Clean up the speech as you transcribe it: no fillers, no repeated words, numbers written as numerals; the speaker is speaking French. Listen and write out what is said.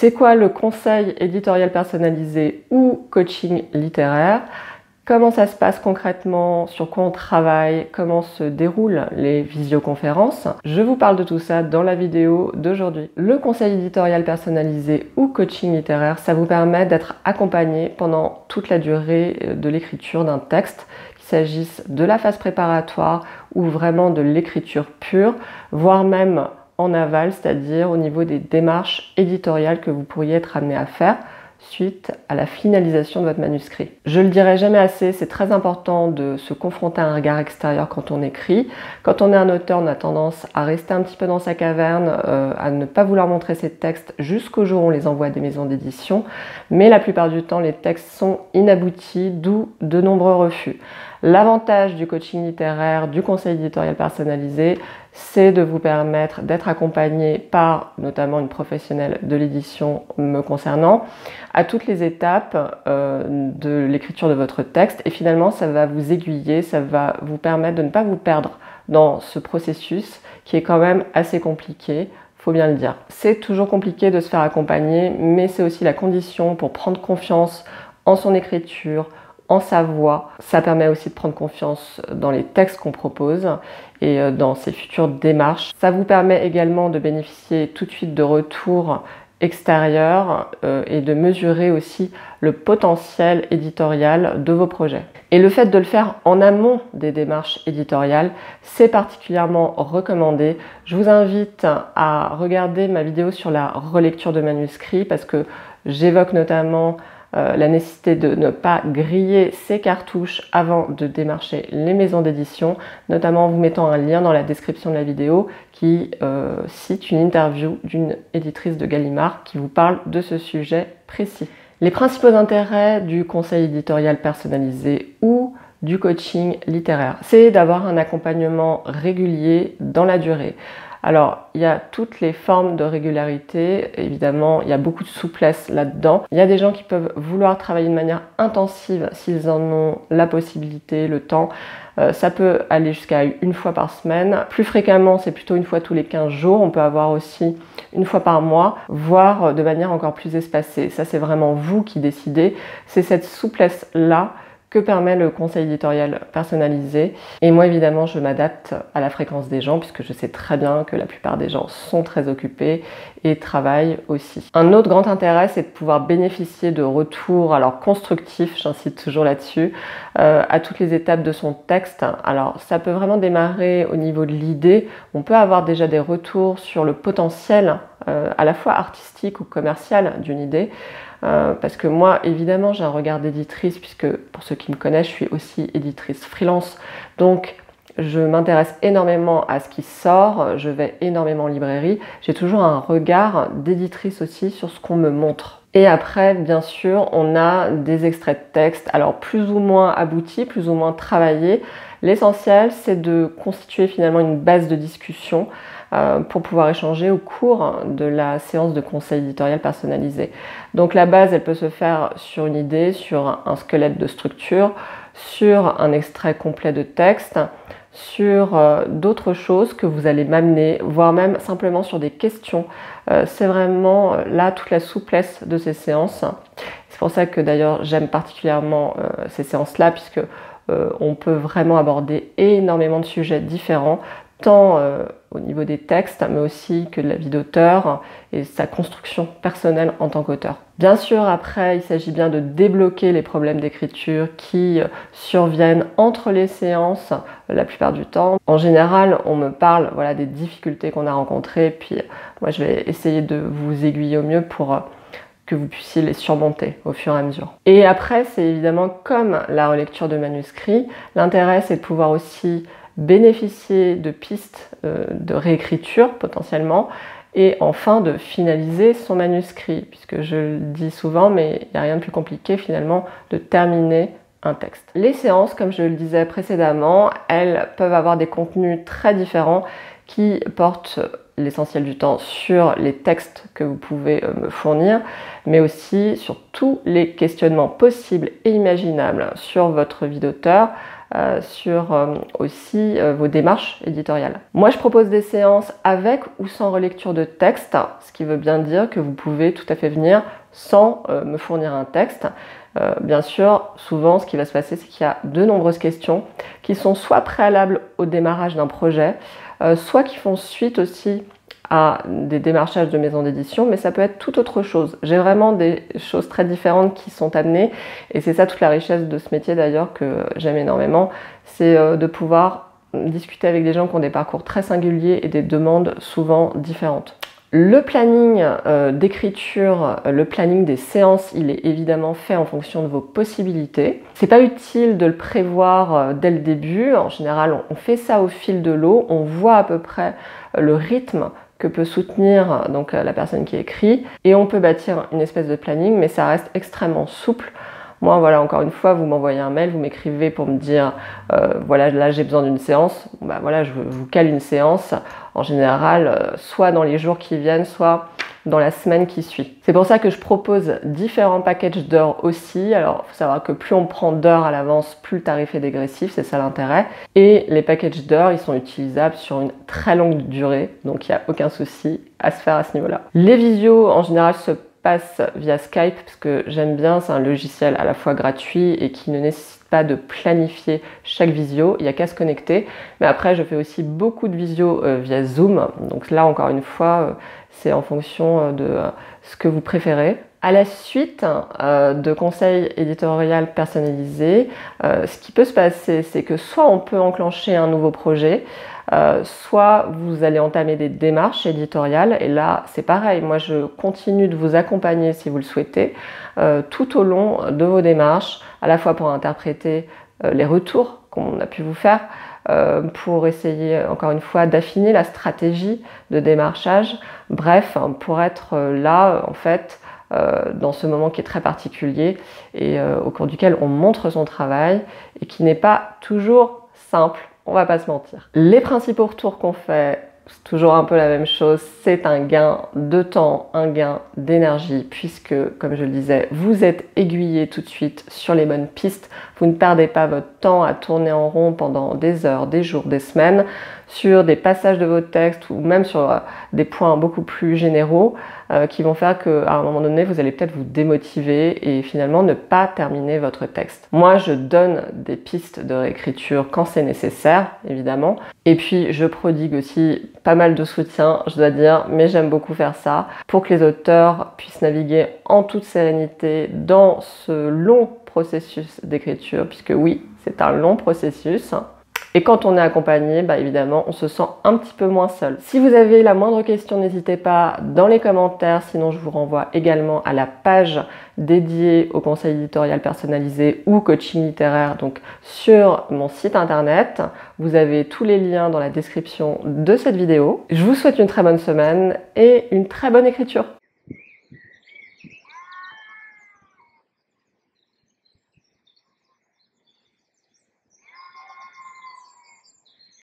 C'est quoi le conseil éditorial personnalisé ou coaching littéraire? Comment ça se passe concrètement? Sur quoi on travaille? Comment se déroulent les visioconférences? Je vous parle de tout ça dans la vidéo d'aujourd'hui. Le conseil éditorial personnalisé ou coaching littéraire, ça vous permet d'être accompagné pendant toute la durée de l'écriture d'un texte, qu'il s'agisse de la phase préparatoire ou vraiment de l'écriture pure, voire même en aval, c'est-à-dire au niveau des démarches éditoriales que vous pourriez être amené à faire suite à la finalisation de votre manuscrit. Je le dirai jamais assez, c'est très important de se confronter à un regard extérieur quand on écrit. Quand on est un auteur, on a tendance à rester un petit peu dans sa caverne, à ne pas vouloir montrer ses textes jusqu'au jour où on les envoie à des maisons d'édition. Mais la plupart du temps, les textes sont inaboutis, d'où de nombreux refus. L'avantage du coaching littéraire, du conseil éditorial personnalisé, c'est de vous permettre d'être accompagné par notamment une professionnelle de l'édition me concernant à toutes les étapes de l'écriture de votre texte, et finalement ça va vous aiguiller, ça va vous permettre de ne pas vous perdre dans ce processus qui est quand même assez compliqué, faut bien le dire. C'est toujours compliqué de se faire accompagner, mais c'est aussi la condition pour prendre confiance en son écriture, en sa voix. Ça permet aussi de prendre confiance dans les textes qu'on propose et dans ses futures démarches. Ça vous permet également de bénéficier tout de suite de retours extérieurs et de mesurer aussi le potentiel éditorial de vos projets. Et le fait de le faire en amont des démarches éditoriales, c'est particulièrement recommandé. Je vous invite à regarder ma vidéo sur la relecture de manuscrits parce que j'évoque notamment la nécessité de ne pas griller ses cartouches avant de démarcher les maisons d'édition, notamment en vous mettant un lien dans la description de la vidéo qui cite une interview d'une éditrice de Gallimard qui vous parle de ce sujet précis. Les principaux intérêts du conseil éditorial personnalisé ou du coaching littéraire, c'est d'avoir un accompagnement régulier dans la durée. Alors, il y a toutes les formes de régularité, évidemment, il y a beaucoup de souplesse là-dedans. Il y a des gens qui peuvent vouloir travailler de manière intensive s'ils en ont la possibilité, le temps. Ça peut aller jusqu'à une fois par semaine. Plus fréquemment, c'est plutôt une fois tous les 15 jours. On peut avoir aussi une fois par mois, voire de manière encore plus espacée. Ça, c'est vraiment vous qui décidez. C'est cette souplesse-là que permet le conseil éditorial personnalisé. Et moi, évidemment, je m'adapte à la fréquence des gens puisque je sais très bien que la plupart des gens sont très occupés et travaillent aussi. Un autre grand intérêt, c'est de pouvoir bénéficier de retours, alors constructifs, j'insiste toujours là-dessus, à toutes les étapes de son texte. Alors, ça peut vraiment démarrer au niveau de l'idée. On peut avoir déjà des retours sur le potentiel à la fois artistique ou commercial d'une idée. Parce que moi, évidemment, j'ai un regard d'éditrice, puisque pour ceux qui me connaissent, je suis aussi éditrice freelance. Donc, je m'intéresse énormément à ce qui sort, je vais énormément en librairie. J'ai toujours un regard d'éditrice aussi sur ce qu'on me montre. Et après, bien sûr, on a des extraits de texte, alors plus ou moins aboutis, plus ou moins travaillés. L'essentiel, c'est de constituer finalement une base de discussion pour pouvoir échanger au cours de la séance de conseil éditorial personnalisé. Donc la base, elle peut se faire sur une idée, sur un squelette de structure, sur un extrait complet de texte, sur d'autres choses que vous allez m'amener, voire même simplement sur des questions. C'est vraiment là toute la souplesse de ces séances. C'est pour ça que d'ailleurs j'aime particulièrement ces séances-là, puisque on peut vraiment aborder énormément de sujets différents, tant au niveau des textes, mais aussi que de la vie d'auteur et sa construction personnelle en tant qu'auteur. Bien sûr, après, il s'agit bien de débloquer les problèmes d'écriture qui surviennent entre les séances la plupart du temps. En général, on me parle voilà, des difficultés qu'on a rencontrées, puis moi je vais essayer de vous aiguiller au mieux pour que vous puissiez les surmonter au fur et à mesure. Et après, c'est évidemment comme la relecture de manuscrits, l'intérêt c'est de pouvoir aussi bénéficier de pistes de réécriture potentiellement et enfin de finaliser son manuscrit, puisque je le dis souvent, mais il n'y a rien de plus compliqué finalement de terminer un texte. Les séances, comme je le disais précédemment, elles peuvent avoir des contenus très différents qui portent l'essentiel du temps sur les textes que vous pouvez me fournir, mais aussi sur tous les questionnements possibles et imaginables sur votre vie d'auteur, sur aussi vos démarches éditoriales. Moi, je propose des séances avec ou sans relecture de texte, ce qui veut bien dire que vous pouvez tout à fait venir sans me fournir un texte. Bien sûr, souvent, ce qui va se passer, c'est qu'il y a de nombreuses questions qui sont soit préalables au démarrage d'un projet, soit qui font suite aussi à des démarchages de maisons d'édition, mais ça peut être tout autre chose. J'ai vraiment des choses très différentes qui sont amenées, et c'est ça toute la richesse de ce métier d'ailleurs que j'aime énormément, c'est de pouvoir discuter avec des gens qui ont des parcours très singuliers et des demandes souvent différentes. Le planning d'écriture, le planning des séances, il est évidemment fait en fonction de vos possibilités. C'est pas utile de le prévoir dès le début. En général, on fait ça au fil de l'eau. On voit à peu près le rythme que peut soutenir donc la personne qui écrit, et on peut bâtir une espèce de planning, mais ça reste extrêmement souple. Moi, voilà, encore une fois, vous m'envoyez un mail, vous m'écrivez pour me dire voilà, là j'ai besoin d'une séance. Bon, bah, voilà, je vous cale une séance, en général, soit dans les jours qui viennent, soit dans la semaine qui suit. C'est pour ça que je propose différents packages d'heures aussi. Alors, il faut savoir que plus on prend d'heures à l'avance, plus le tarif est dégressif, c'est ça l'intérêt. Et les packages d'heures, ils sont utilisables sur une très longue durée, donc il n'y a aucun souci à se faire à ce niveau-là. Les visios, en général, se passe via Skype parce que j'aime bien, c'est un logiciel à la fois gratuit et qui ne nécessite pas de planifier chaque visio, il n'y a qu'à se connecter. Mais après, je fais aussi beaucoup de visios via Zoom, donc là encore une fois, c'est en fonction de ce que vous préférez. À la suite de conseils éditoriaux personnalisés, ce qui peut se passer, c'est que soit on peut enclencher un nouveau projet, soit vous allez entamer des démarches éditoriales, et là c'est pareil, moi je continue de vous accompagner si vous le souhaitez tout au long de vos démarches, à la fois pour interpréter les retours qu'on a pu vous faire, pour essayer encore une fois d'affiner la stratégie de démarchage, bref, pour être là en fait dans ce moment qui est très particulier et au cours duquel on montre son travail et qui n'est pas toujours simple. On va pas se mentir. Les principaux retours qu'on fait, c'est toujours un peu la même chose, c'est un gain de temps, un gain d'énergie, puisque, comme je le disais, vous êtes aiguillé tout de suite sur les bonnes pistes. Vous ne perdez pas votre temps à tourner en rond pendant des heures, des jours, des semaines, sur des passages de votre texte ou même sur des points beaucoup plus généraux qui vont faire qu'à un moment donné, vous allez peut-être vous démotiver et finalement ne pas terminer votre texte. Moi, je donne des pistes de réécriture quand c'est nécessaire, évidemment. Et puis, je prodigue aussi pas mal de soutien, je dois dire, mais j'aime beaucoup faire ça pour que les auteurs puissent naviguer en toute sérénité dans ce long processus d'écriture, puisque oui, c'est un long processus. Et quand on est accompagné, bah évidemment, on se sent un petit peu moins seul. Si vous avez la moindre question, n'hésitez pas dans les commentaires. Sinon, je vous renvoie également à la page dédiée au conseil éditorial personnalisé ou coaching littéraire, donc sur mon site internet. Vous avez tous les liens dans la description de cette vidéo. Je vous souhaite une très bonne semaine et une très bonne écriture.